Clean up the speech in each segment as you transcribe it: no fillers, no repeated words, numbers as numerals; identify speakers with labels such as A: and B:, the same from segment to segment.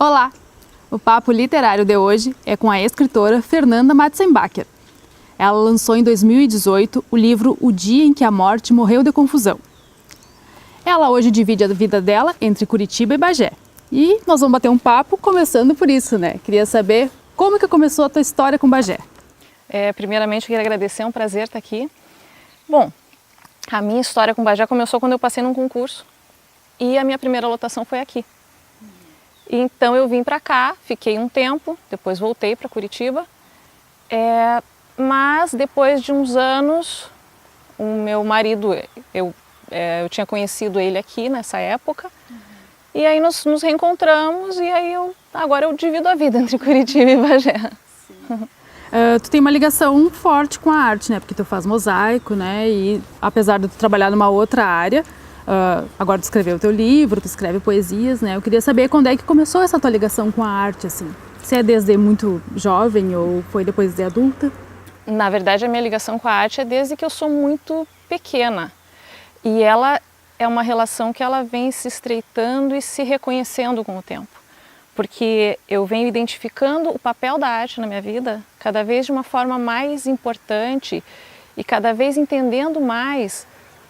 A: Olá! O papo literário de hoje é com a escritora Fernanda Matzenbacher. Ela lançou em 2018 o livro O Dia em que a Morte Morreu de Confusão. Ela hoje divide a vida dela entre Curitiba e Bagé. E nós vamos bater um papo começando por isso, né? Queria saber como que começou a tua história com Bagé.
B: Primeiramente, eu queria agradecer, é um prazer estar aqui. Bom, a minha história com Bagé começou quando eu passei num concurso e a minha primeira lotação foi aqui. Então eu vim para cá, fiquei um tempo, depois voltei para Curitiba, mas depois de uns anos, o meu marido, eu tinha conhecido ele aqui nessa época, e aí nós nos reencontramos e aí agora eu divido a vida entre Curitiba e Bagé.
A: Tu tem uma ligação forte com a arte, né? Porque tu faz mosaico, né? E apesar de tu trabalhar numa outra área, agora tu escreveu o teu livro, tu escreve poesias, né? Eu queria saber quando é que começou essa tua ligação com a arte, assim. Se é desde muito jovem ou foi depois de adulta?
B: Na verdade, a minha ligação com a arte é desde que eu sou muito pequena. E ela é uma relação que ela vem se estreitando e se reconhecendo com o tempo. Porque eu venho identificando o papel da arte na minha vida cada vez de uma forma mais importante e cada vez entendendo mais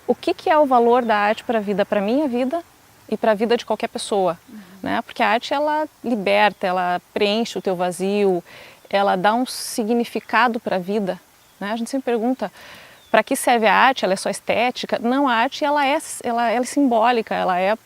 B: o que é o valor da arte para a vida, para a minha vida e para a vida de qualquer pessoa. Né? Porque a arte, ela liberta, ela preenche o teu vazio, ela dá um significado para a vida. Né? A gente sempre pergunta, para que serve a arte? Ela é só estética? Não, a arte ela é simbólica, ela é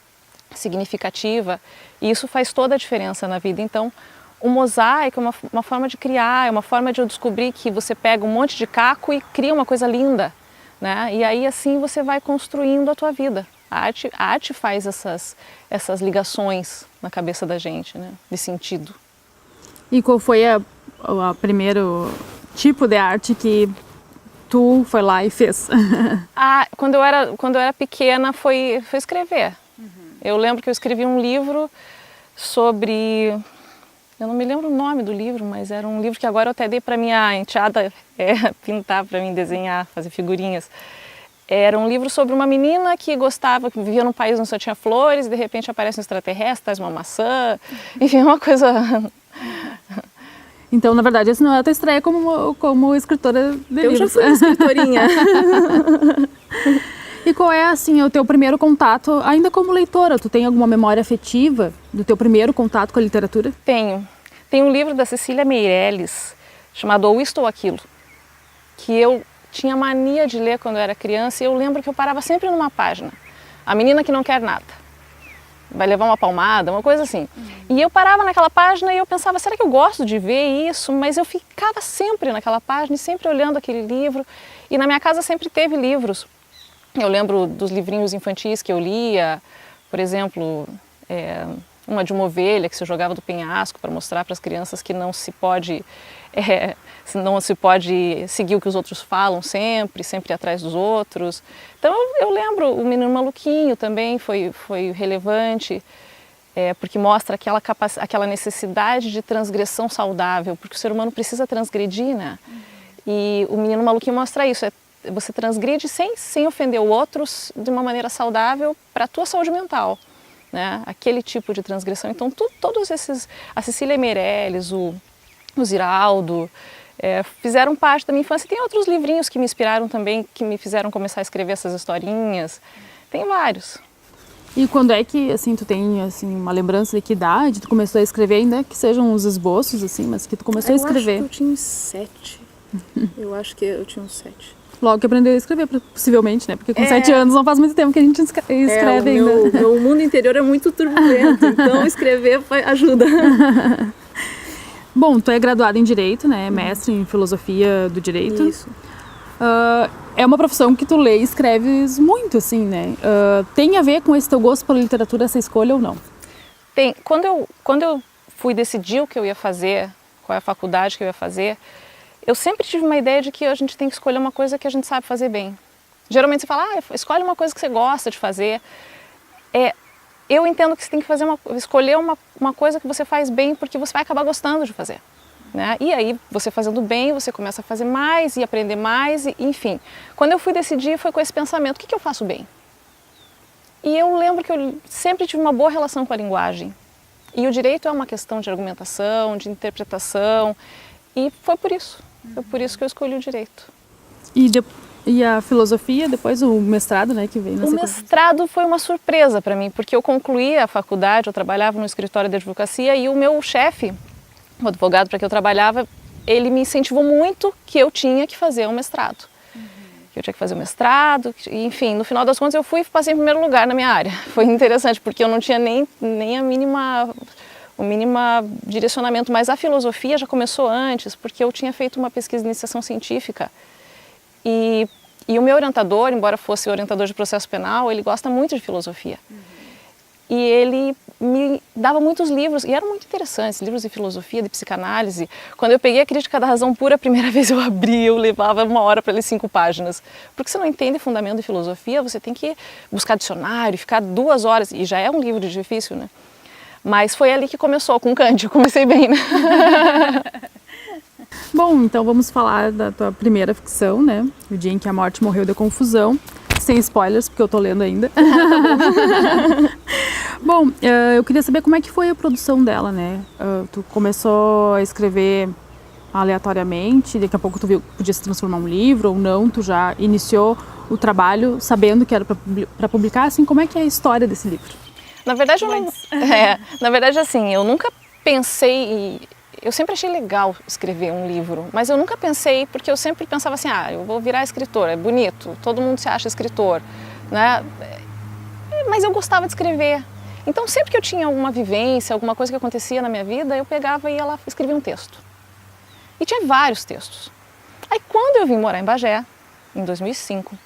B: significativa e isso faz toda a diferença na vida. Então, o mosaico é uma forma de criar, é uma forma de eu descobrir que você pega um monte de caco e cria uma coisa linda. Né? E aí assim você vai construindo a tua vida. A arte faz essas ligações na cabeça da gente, né? De sentido.
A: E qual foi o primeiro tipo de arte que tu foi lá e fez?
B: Quando eu era pequena foi escrever. Eu lembro que eu escrevi um livro sobre... Eu não me lembro o nome do livro, mas era um livro que agora eu até dei para minha enteada pintar para mim, desenhar, fazer figurinhas. Era um livro sobre uma menina que vivia num país onde só tinha flores, e de repente aparece um extraterrestre, traz uma maçã, enfim, uma coisa...
A: Então, na verdade, essa não é a tua estreia como escritora de livros.
B: Eu já fui escritorinha.
A: E qual é, assim, o teu primeiro contato, ainda como leitora? Tu tem alguma memória afetiva do teu primeiro contato com a literatura?
B: Tenho. Tem um livro da Cecília Meirelles, chamado Ou Isto ou Aquilo, que eu tinha mania de ler quando eu era criança e eu lembro que eu parava sempre numa página. A menina que não quer nada, vai levar uma palmada, uma coisa assim. E eu parava naquela página e eu pensava, será que eu gosto de ver isso? Mas eu ficava sempre naquela página e sempre olhando aquele livro. E na minha casa sempre teve livros. Eu lembro dos livrinhos infantis que eu lia, por exemplo, uma de uma ovelha que se jogava do penhasco para mostrar para as crianças que não se pode seguir o que os outros falam sempre ir atrás dos outros. Então eu lembro, o Menino Maluquinho também foi relevante, porque mostra aquela necessidade de transgressão saudável, porque o ser humano precisa transgredir, né? E o Menino Maluquinho mostra isso, você transgride sem ofender o outro de uma maneira saudável para a tua saúde mental, né? Aquele tipo de transgressão. Então todos esses, a Cecília Meirelles, o Ziraldo, fizeram parte da minha infância. Tem outros livrinhos que me inspiraram também, que me fizeram começar a escrever essas historinhas. Tem vários.
A: E quando é que, assim, tu tem, assim, uma lembrança de que idade tu começou a escrever, ainda que sejam uns esboços, assim, mas que tu começou a escrever?
C: Eu acho que eu tinha uns 7. Eu acho que eu tinha uns 7.
A: Logo que aprendeu a escrever, possivelmente, né? Porque com 7 anos não faz muito tempo que a gente escreve ainda.
C: Meu mundo interior é muito turbulento, então escrever ajuda.
A: Bom, tu é graduada em Direito, né? Mestre em Filosofia do Direito.
C: Isso.
A: É uma profissão que tu lê e escreves muito, assim, né? Tem a ver com esse teu gosto pela literatura, essa escolha ou não?
B: Tem. Quando eu fui decidir o que eu ia fazer, qual é a faculdade que eu ia fazer, eu sempre tive uma ideia de que a gente tem que escolher uma coisa que a gente sabe fazer bem. Geralmente você fala, escolhe uma coisa que você gosta de fazer. Eu entendo que você tem que escolher uma coisa que você faz bem, porque você vai acabar gostando de fazer. Né? E aí, você fazendo bem, você começa a fazer mais e aprender mais, enfim. Quando eu fui decidir, foi com esse pensamento, o que eu faço bem? E eu lembro que eu sempre tive uma boa relação com a linguagem. E o direito é uma questão de argumentação, de interpretação, e foi por isso que eu escolhi o direito.
A: E a filosofia, depois o mestrado, né, que veio na sequência?
B: O mestrado foi uma surpresa para mim, porque eu concluí a faculdade, eu trabalhava no escritório de advocacia e o meu chefe, o advogado para que eu trabalhava, ele me incentivou muito que eu tinha que fazer um mestrado. Que eu tinha que fazer um mestrado, enfim, no final das contas eu fui e passei em primeiro lugar na minha área. Foi interessante, porque eu não tinha nem o mínimo direcionamento, mas a filosofia já começou antes, porque eu tinha feito uma pesquisa de iniciação científica e o meu orientador, embora fosse orientador de processo penal, ele gosta muito de filosofia. E ele me dava muitos livros, e eram muito interessantes, livros de filosofia, de psicanálise. Quando eu peguei a Crítica da Razão Pura, a primeira vez eu abri, eu levava 1 hora para ler 5 páginas. Porque você não entende fundamento de filosofia, você tem que buscar dicionário, ficar 2 horas, e já é um livro difícil, né? Mas foi ali que começou, com Kant, eu comecei bem, né?
A: Bom, então vamos falar da tua primeira ficção, né? O Dia em que a Morte Morreu de Confusão. Sem spoilers, porque eu tô lendo ainda. Bom, eu queria saber como é que foi a produção dela, né? Tu começou a escrever aleatoriamente, daqui a pouco tu viu que podia se transformar em um livro ou não, tu já iniciou o trabalho sabendo que era para publicar, assim, como é que é a história desse livro?
B: Na verdade, na verdade, assim, eu nunca pensei, eu sempre achei legal escrever um livro, mas eu nunca pensei, porque eu sempre pensava assim, eu vou virar escritor, é bonito, todo mundo se acha escritor, né? Mas eu gostava de escrever. Então, sempre que eu tinha alguma vivência, alguma coisa que acontecia na minha vida, eu pegava e ia lá escrevia um texto. E tinha vários textos. Aí, quando eu vim morar em Bagé, em 2005,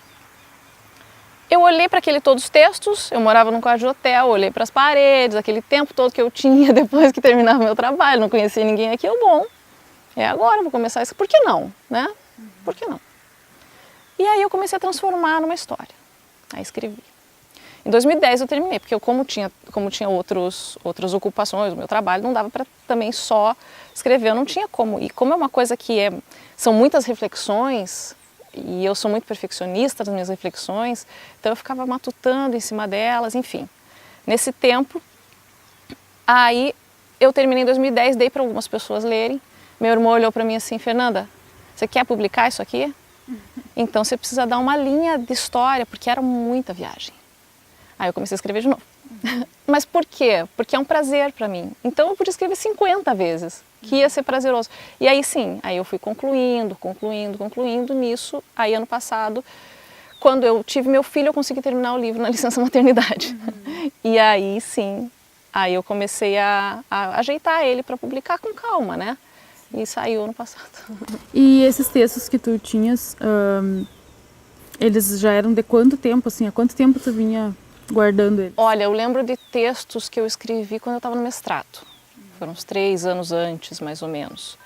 B: eu olhei para todos os textos, eu morava num quarto de hotel, olhei para as paredes, aquele tempo todo que eu tinha depois que terminava o meu trabalho, não conhecia ninguém aqui, bom, agora, vou começar isso, por que não, né? Por que não? E aí eu comecei a transformar numa história, aí escrevi. Em 2010 eu terminei, porque eu, como tinha outras ocupações, o meu trabalho, não dava para também só escrever, eu não tinha como. E como é uma coisa que são muitas reflexões, e eu sou muito perfeccionista nas minhas reflexões, então eu ficava matutando em cima delas, enfim. Nesse tempo, aí eu terminei em 2010, dei para algumas pessoas lerem, meu irmão olhou para mim assim, Fernanda, você quer publicar isso aqui? Então você precisa dar uma linha de história, porque era muita viagem. Aí eu comecei a escrever de novo. Mas por quê? Porque é um prazer para mim. Então eu podia escrever 50 vezes, que ia ser prazeroso. E aí sim, aí eu fui concluindo nisso. Aí ano passado, quando eu tive meu filho, eu consegui terminar o livro na licença maternidade. E aí sim, aí eu comecei a ajeitar ele para publicar com calma, né? E saiu ano passado.
A: E esses textos que tu tinhas, eles já eram de quanto tempo, assim? Há quanto tempo tu vinha guardando eles?
B: Olha, eu lembro de textos que eu escrevi quando eu estava no mestrado. Foram uns 3 anos antes, mais ou menos.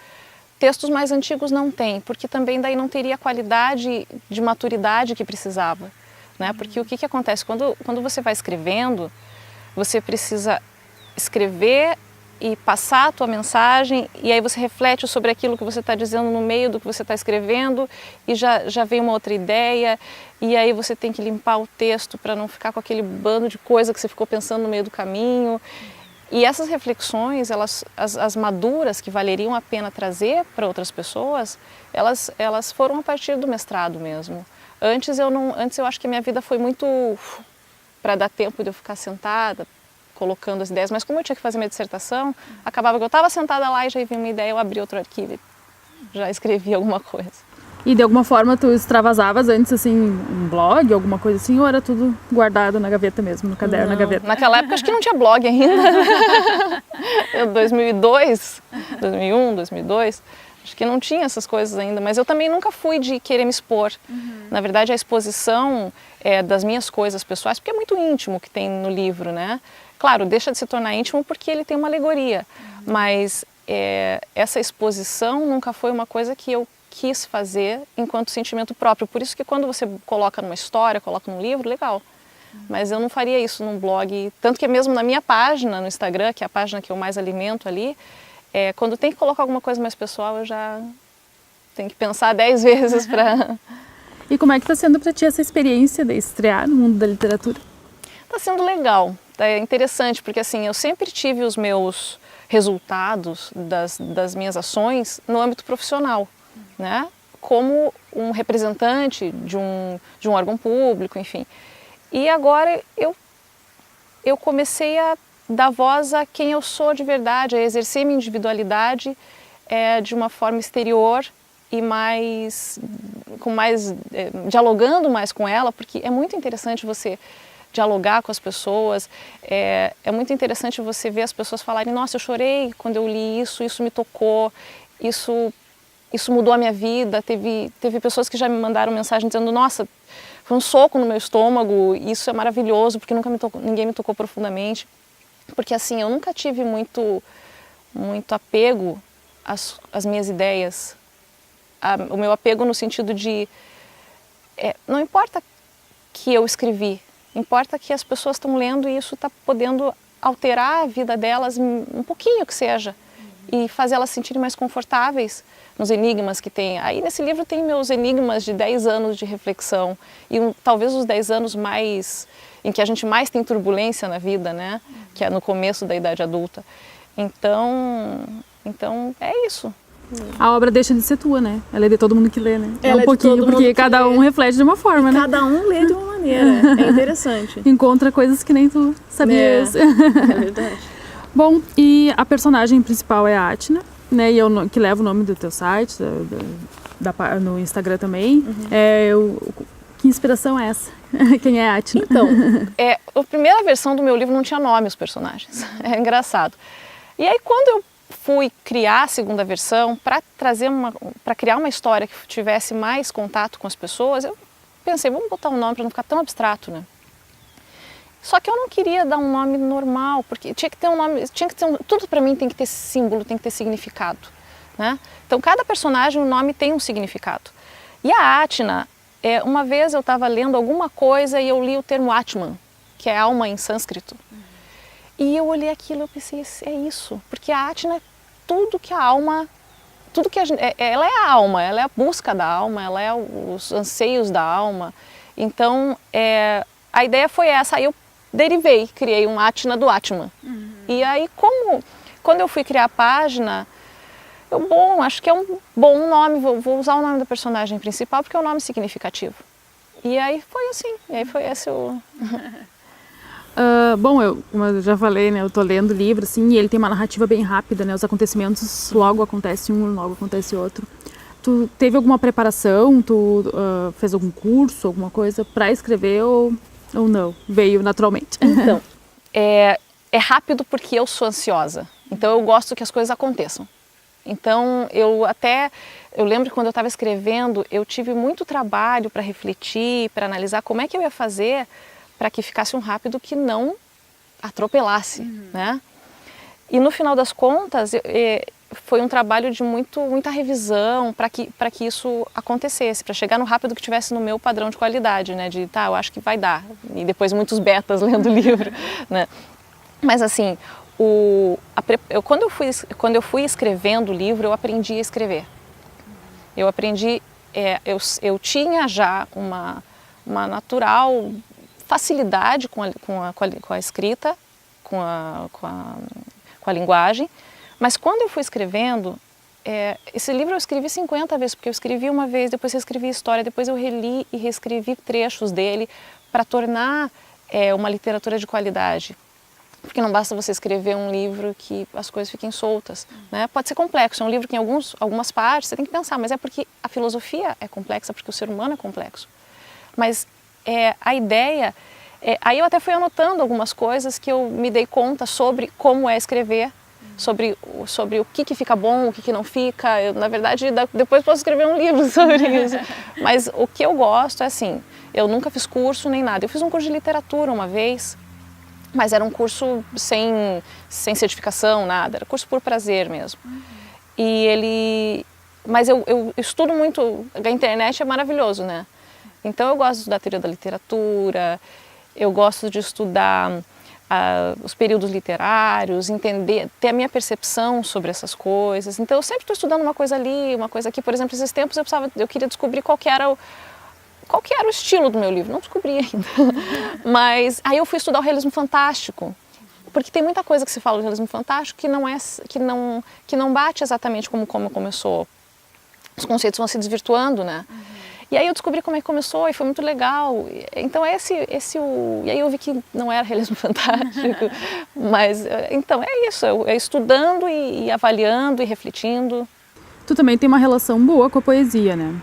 B: Textos mais antigos não tem, porque também daí não teria a qualidade de maturidade que precisava, né? Porque o que acontece? Quando você vai escrevendo, você precisa escrever e passar a tua mensagem, e aí você reflete sobre aquilo que você está dizendo no meio do que você está escrevendo, e já vem uma outra ideia, e aí você tem que limpar o texto para não ficar com aquele bando de coisa que você ficou pensando no meio do caminho. E essas reflexões, as maduras que valeriam a pena trazer para outras pessoas, elas foram a partir do mestrado mesmo. Antes eu acho que a minha vida foi muito para dar tempo de eu ficar sentada, colocando as ideias, mas como eu tinha que fazer minha dissertação, acabava que eu estava sentada lá e já vinha uma ideia, eu abri outro arquivo e já escrevi alguma coisa.
A: E de alguma forma tu extravasavas antes, assim, um blog, alguma coisa assim, ou era tudo guardado na gaveta mesmo, no caderno, na gaveta?
B: Naquela época acho que não tinha blog ainda. 2002, 2001, 2002, acho que não tinha essas coisas ainda, mas eu também nunca fui de querer me expor. Na verdade, a exposição das minhas coisas pessoais, porque é muito íntimo que tem no livro, né? Claro, deixa de se tornar íntimo porque ele tem uma alegoria, mas essa exposição nunca foi uma coisa que eu quis fazer enquanto sentimento próprio. Por isso que quando você coloca numa história, coloca num livro, legal. Mas eu não faria isso num blog, tanto que mesmo na minha página no Instagram, que é a página que eu mais alimento ali, quando tem que colocar alguma coisa mais pessoal, eu já tenho que pensar 10 vezes para...
A: E como é que está sendo para ti essa experiência de estrear no mundo da literatura?
B: Está sendo legal, é interessante, porque assim, eu sempre tive os meus resultados das minhas ações no âmbito profissional, né? Como um representante de um órgão público, enfim. E agora eu comecei a dar voz a quem eu sou de verdade, a exercer minha individualidade de uma forma exterior e dialogando mais com ela, porque é muito interessante você dialogar com as pessoas, é muito interessante você ver as pessoas falarem, nossa, eu chorei quando eu li isso me tocou, isso mudou a minha vida. Teve pessoas que já me mandaram mensagem dizendo, nossa, foi um soco no meu estômago, isso é maravilhoso, porque ninguém me tocou profundamente. Porque assim, eu nunca tive muito apego às minhas ideias. O meu apego no sentido de, não importa que eu escrevi, importa que as pessoas estão lendo e isso está podendo alterar a vida delas um pouquinho que seja. E fazer elas se sentirem mais confortáveis nos enigmas que tem. Aí nesse livro tem meus enigmas de 10 anos de reflexão e talvez os 10 anos em que a gente mais tem turbulência na vida, né? Que é no começo da idade adulta. Então é isso.
A: A obra deixa de ser tua, né? Ela é de todo mundo que lê, né?
C: Ela
A: um pouquinho, porque cada um reflete de uma forma, né?
C: Cada um lê de uma maneira. É interessante.
A: Encontra coisas que nem tu sabias.
C: É verdade.
A: Bom, e a personagem principal é a Atna, né? E que leva o nome do teu site, no Instagram também. Que inspiração é essa? Quem é a Atna?
B: Então, a primeira versão do meu livro não tinha nome os personagens. É engraçado. E aí quando eu fui criar a segunda versão para criar uma história que tivesse mais contato com as pessoas, eu pensei, vamos botar um nome para não ficar tão abstrato, né? Só que eu não queria dar um nome normal, porque tinha que ter um nome, tudo para mim tem que ter símbolo, tem que ter significado, né? Então cada personagem, o nome tem um significado. E a Atna, uma vez eu estava lendo alguma coisa e eu li o termo Atman, que é alma em sânscrito. E eu olhei aquilo e pensei, é isso, porque a Atna é tudo que a alma, ela é a alma, ela é a busca da alma, ela é os anseios da alma. Então, a ideia foi essa, aí eu criei um Atna do Atman. E aí, quando eu fui criar a página, acho que é um bom nome, vou usar o nome da personagem principal, porque é um nome significativo. E aí foi assim, e aí foi esse o...
A: Bom, como eu já falei, né, eu tô lendo o livro, assim, e ele tem uma narrativa bem rápida, né, os acontecimentos, logo acontece um, logo acontece outro. Tu teve alguma preparação, tu fez algum curso, alguma coisa para escrever ou não? Veio naturalmente?
B: Então, é rápido porque eu sou ansiosa, então eu gosto que as coisas aconteçam. Então, eu lembro que quando eu estava escrevendo, eu tive muito trabalho para refletir, para analisar como é que eu ia fazer para que ficasse um rápido que não atropelasse, né? E no final das contas, foi um trabalho de muita revisão para que isso acontecesse, para chegar no rápido que tivesse no meu padrão de qualidade, né? De, eu acho que vai dar. E depois muitos betas lendo o livro, né? Mas assim, quando eu fui escrevendo o livro, eu aprendi a escrever. Eu aprendi, eu tinha já uma natural facilidade com a escrita, com a linguagem, mas quando eu fui escrevendo, esse livro eu escrevi 50 vezes, porque eu escrevi uma vez, depois eu escrevi história, depois eu reli e reescrevi trechos dele para tornar uma literatura de qualidade. Porque não basta você escrever um livro que as coisas fiquem soltas, né? Pode ser complexo, é um livro que em algumas partes você tem que pensar, mas é porque a filosofia é complexa, porque o ser humano é complexo. Mas a ideia, aí eu até fui anotando algumas coisas que eu me dei conta sobre como é escrever, sobre o que fica bom, o que não fica. Eu, na verdade, depois posso escrever um livro sobre isso. Mas o que eu gosto é assim, eu nunca fiz curso nem nada. Eu fiz um curso de literatura uma vez, mas era um curso sem certificação, nada. Era curso por prazer mesmo. Mas eu estudo muito, a internet é maravilhoso, né? Então eu gosto de estudar a teoria da literatura, eu gosto de estudar os períodos literários, entender, ter a minha percepção sobre essas coisas. Então eu sempre estou estudando uma coisa ali, uma coisa aqui. Por exemplo, esses tempos eu queria descobrir qual que era qual que era o estilo do meu livro, não descobri ainda. Mas aí eu fui estudar o realismo fantástico, porque tem muita coisa que se fala do realismo fantástico que não bate exatamente como começou. Os conceitos vão se desvirtuando, né? E aí eu descobri como é que começou e foi muito legal. Então e aí eu vi que não era realismo fantástico, mas então é isso, é estudando e avaliando e refletindo.
A: Tu também tem uma relação boa com a poesia, né?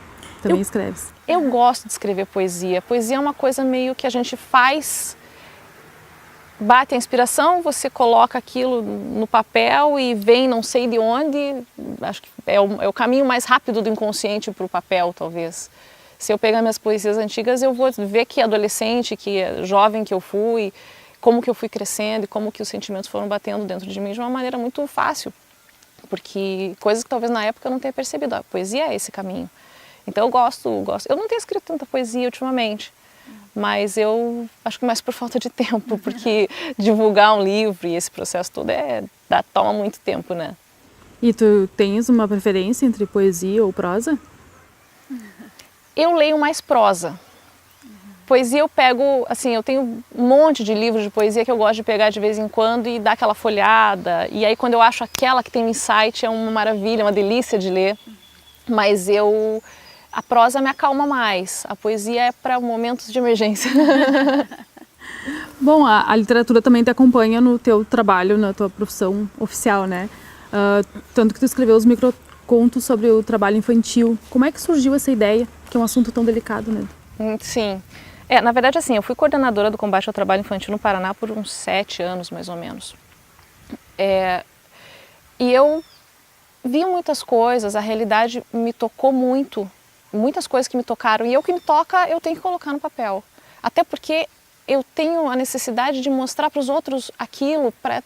A: Também escreves.
B: Eu gosto de escrever poesia. Poesia é uma coisa meio que a gente faz, bate a inspiração, você coloca aquilo no papel e vem não sei de onde. Acho que é o caminho mais rápido do inconsciente para o papel, talvez. Se eu pegar minhas poesias antigas, eu vou ver que adolescente, que jovem que eu fui, como que eu fui crescendo e como que os sentimentos foram batendo dentro de mim de uma maneira muito fácil. Porque coisas que talvez na época eu não tenha percebido. A poesia é esse caminho. Então eu gosto. Eu não tenho escrito tanta poesia ultimamente, mas eu acho que mais por falta de tempo, porque divulgar um livro e esse processo todo toma muito tempo, né?
A: E tu tens uma preferência entre poesia ou prosa?
B: Eu leio mais prosa. Poesia eu pego, assim, eu tenho um monte de livros de poesia que eu gosto de pegar de vez em quando e dar aquela folhada. E aí quando eu acho aquela que tem um insight é uma maravilha, uma delícia de ler. Mas a prosa me acalma mais, a poesia é para momentos de emergência.
A: Bom, a literatura também te acompanha no teu trabalho, na tua profissão oficial, né? Tanto que tu escreveu os microcontos sobre o trabalho infantil. Como é que surgiu essa ideia, que é um assunto tão delicado, né?
B: Sim. Na verdade, assim, eu fui coordenadora do combate ao trabalho infantil no Paraná por uns 7 anos, mais ou menos. E eu vi muitas coisas, a realidade me tocou muito, muitas coisas que me tocaram, e o que me toca eu tenho que colocar no papel. Até porque eu tenho a necessidade de mostrar para os outros aquilo, para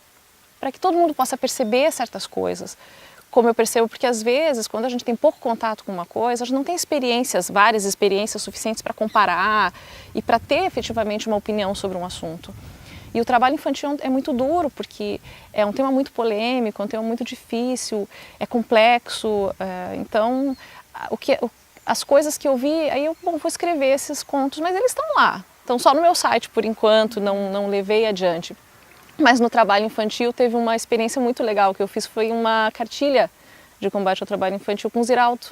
B: que todo mundo possa perceber certas coisas. Como eu percebo, porque às vezes, quando a gente tem pouco contato com uma coisa, a gente não tem várias experiências suficientes para comparar e para ter efetivamente uma opinião sobre um assunto. E o trabalho infantil é muito duro, porque é um tema muito polêmico, é um tema muito difícil, é complexo. Então, as coisas que eu vi, aí eu vou escrever esses contos, mas eles estão lá. Estão só no meu site, por enquanto, não levei adiante. Mas no trabalho infantil teve uma experiência muito legal que eu fiz, foi uma cartilha de combate ao trabalho infantil com o Ziraldo.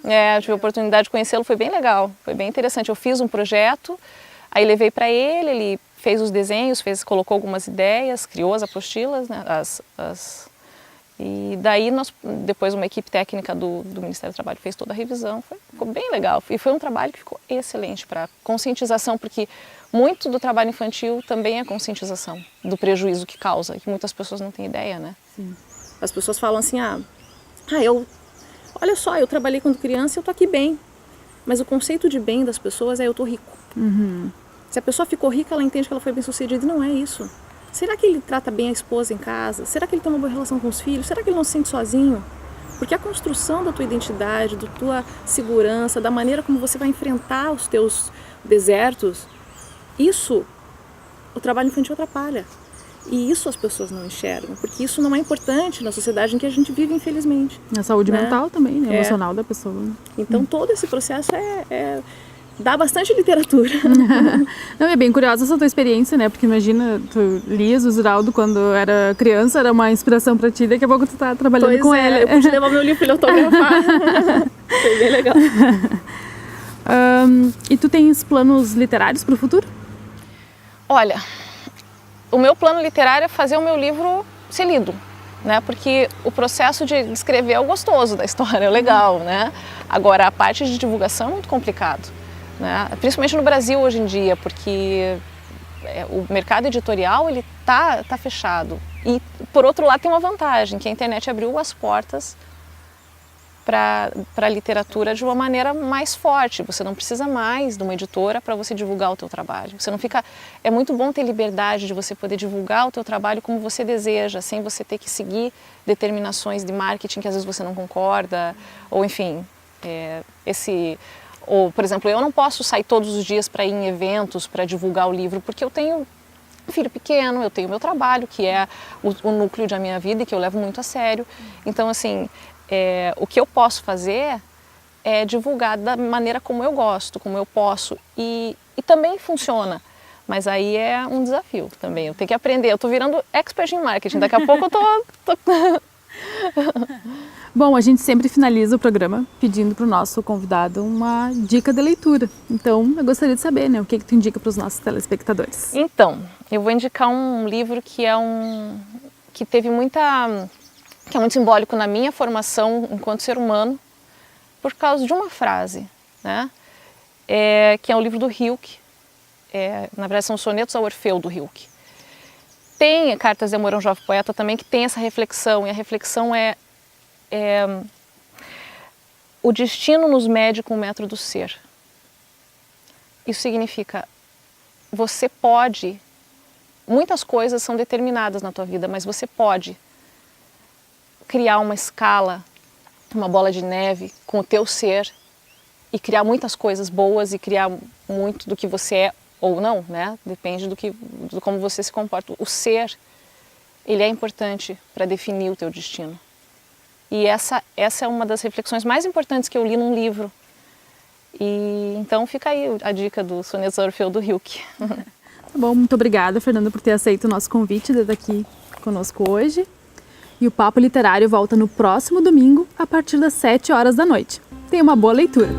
B: Eu tive a oportunidade de conhecê-lo, foi bem legal, foi bem interessante. Eu fiz um projeto, aí levei para ele fez os desenhos, colocou algumas ideias, criou as apostilas, né, e daí depois uma equipe técnica do Ministério do Trabalho fez toda a revisão, ficou bem legal. E foi um trabalho que ficou excelente para conscientização, porque muito do trabalho infantil também é conscientização do prejuízo que causa, que muitas pessoas não têm ideia, né?
C: Sim. As pessoas falam assim, olha só, eu trabalhei quando criança e eu tô aqui bem. Mas o conceito de bem das pessoas é eu tô rico.
A: Uhum.
C: Se a pessoa ficou rica, ela entende que ela foi bem sucedida, e não é isso. Será que ele trata bem a esposa em casa? Será que ele tem uma boa relação com os filhos? Será que ele não se sente sozinho? Porque a construção da tua identidade, da tua segurança, da maneira como você vai enfrentar os teus desertos, isso o trabalho infantil atrapalha. E isso as pessoas não enxergam, porque isso não é importante na sociedade em que a gente vive, infelizmente.
A: A saúde mental também, né? Emocional da pessoa.
C: Então todo esse processo dá bastante literatura.
A: Não, é bem curiosa essa tua experiência, né? Porque imagina, tu lias o Ziraldo quando era criança, era uma inspiração pra ti, daqui a pouco tu tá trabalhando com ele.
C: Eu pude levar meu livro pra ele autografar. Foi bem legal.
A: E tu tens planos literários pro futuro?
B: Olha, o meu plano literário é fazer o meu livro ser lido, né? Porque o processo de escrever é o gostoso da história, é legal, né? Agora, a parte de divulgação é muito complicado, né? Principalmente no Brasil hoje em dia, porque o mercado editorial ele tá fechado. E, por outro lado, tem uma vantagem, que a internet abriu as portas para a literatura de uma maneira mais forte. Você não precisa mais de uma editora para você divulgar o teu trabalho. Você não fica... É muito bom ter liberdade de você poder divulgar o teu trabalho como você deseja, sem você ter que seguir determinações de marketing que às vezes você não concorda, ou enfim, ou, por exemplo, eu não posso sair todos os dias para ir em eventos para divulgar o livro, porque eu tenho um filho pequeno, eu tenho meu trabalho, que é o núcleo da minha vida e que eu levo muito a sério. Então, assim, o que eu posso fazer divulgar da maneira como eu gosto, como eu posso, e também funciona. Mas aí é um desafio também, eu tenho que aprender. Eu estou virando expert em marketing, daqui a pouco eu tô...
A: Bom, a gente sempre finaliza o programa pedindo para o nosso convidado uma dica de leitura. Então, eu gostaria de saber, né, o que tu indica para os nossos telespectadores.
B: Então, eu vou indicar um livro que teve que é muito simbólico na minha formação enquanto ser humano, por causa de uma frase, né? Que é o livro do Rilke. Na verdade, são sonetos ao Orfeu do Rilke. Tem Cartas de Amor a um Jovem Poeta também, que tem essa reflexão, e a reflexão é o destino nos mede com o metro do ser. Isso significa, você pode, muitas coisas são determinadas na tua vida, mas você pode criar uma escala, uma bola de neve com o teu ser e criar muitas coisas boas e criar muito do que você é ou não, né? Depende do como você se comporta. O ser, ele é importante para definir o teu destino. E essa é uma das reflexões mais importantes que eu li num livro. E então fica aí a dica do Sonetos ao Orfeu do Rilke.
A: Tá bom, muito obrigada, Fernanda, por ter aceito o nosso convite de estar aqui conosco hoje. E o Papo Literário volta no próximo domingo, a partir das 7 horas da noite. Tenha uma boa leitura!